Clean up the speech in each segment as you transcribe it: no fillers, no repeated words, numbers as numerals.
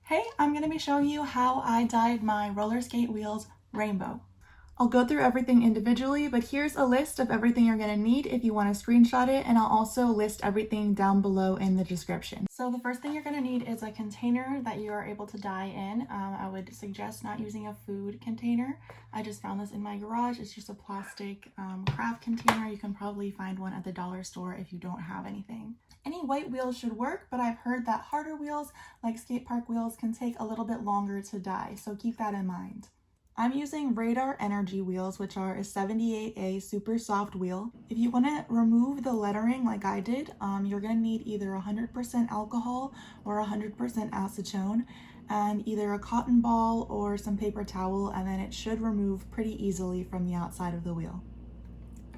Hey, I'm going to be showing you how I dyed my roller skate wheels rainbow. I'll go through everything individually, but here's a list of everything you're going to need if you want to screenshot it, and I'll also list everything down below in the description. So the first thing you're going to need is a container that you are able to dye in. I would suggest not using a food container. I just found this in my garage. It's just a plastic craft container. You can probably find one at the dollar store if you don't have anything. Any white wheels should work, but I've heard that harder wheels, like skate park wheels, can take a little bit longer to dye, so keep that in mind. I'm using Radar Energy wheels, which are a 78A super soft wheel. If you want to remove the lettering like I did, you're going to need either 100% alcohol or 100% acetone, and either a cotton ball or some paper towel, and then it should remove pretty easily from the outside of the wheel.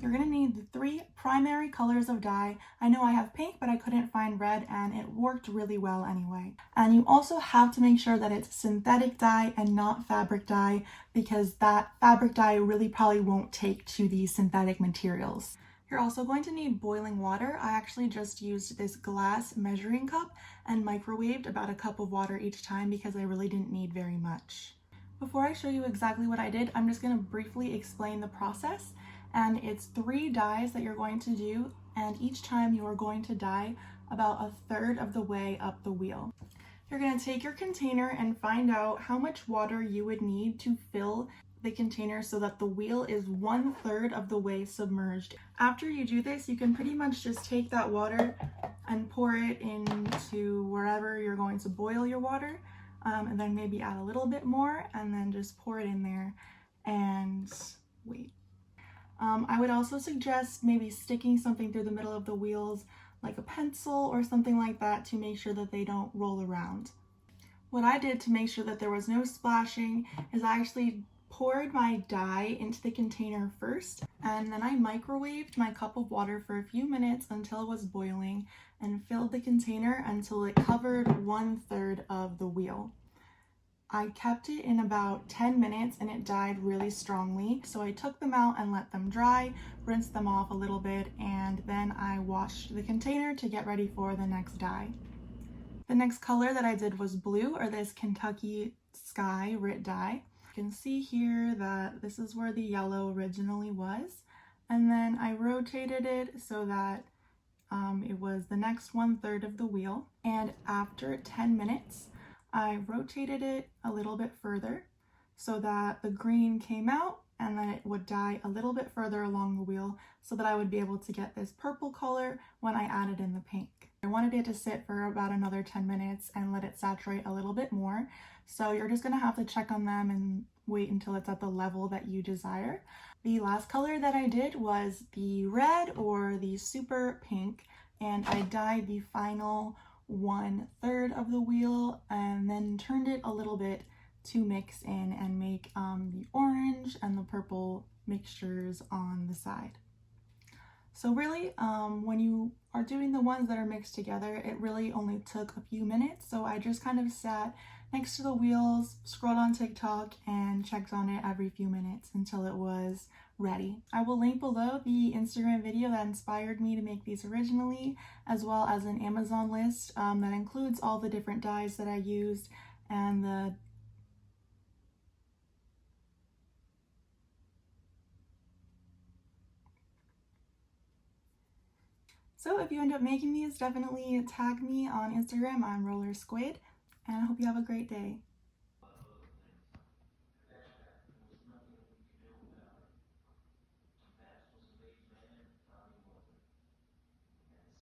You're going to need the 3 primary colors of dye. I know I have pink, but I couldn't find red, and it worked really well anyway. And you also have to make sure that it's synthetic dye and not fabric dye, because that fabric dye really probably won't take to the synthetic materials. You're also going to need boiling water. I actually just used this glass measuring cup and microwaved about a cup of water each time because I really didn't need very much. Before I show you exactly what I did, I'm just going to briefly explain the process. And it's 3 dyes that you're going to do, and each time you are going to dye about a third of the way up the wheel. You're going to take your container and find out how much water you would need to fill the container so that the wheel is 1/3 of the way submerged. After you do this, you can pretty much just take that water and pour it into wherever you're going to boil your water, and then maybe add a little bit more and then just pour it in there and wait. I would also suggest maybe sticking something through the middle of the wheels, like a pencil or something like that, to make sure that they don't roll around. What I did to make sure that there was no splashing is I actually poured my dye into the container first, and then I microwaved my cup of water for a few minutes until it was boiling and filled the container until it covered 1/3 of the wheel. I kept it in about 10 minutes and it dyed really strongly, so I took them out and let them dry, rinsed them off a little bit, and then I washed the container to get ready for the next dye. The next color that I did was blue, or this Kentucky Sky Rit dye. You can see here that this is where the yellow originally was, and then I rotated it so that it was the next 1/3 of the wheel, and after 10 minutes I rotated it a little bit further so that the green came out, and then it would dye a little bit further along the wheel so that I would be able to get this purple color when I added in the pink. I wanted it to sit for about another 10 minutes and let it saturate a little bit more, so you're just going to have to check on them and wait until it's at the level that you desire. The last color that I did was the red, or the super pink, and I dyed the final 1/3 of the wheel and then turned it a little bit to mix in and make the orange and the purple mixtures on the side. So really, when you are doing the ones that are mixed together, it really only took a few minutes. So I just kind of sat next to the wheels, scrolled on TikTok, and checked on it every few minutes until it was ready. I will link below the Instagram video that inspired me to make these originally, as well as an Amazon list that includes all the different dyes that I used and the So if you end up making these, definitely tag me on Instagram. I'm Roller Squid, and I hope you have a great day.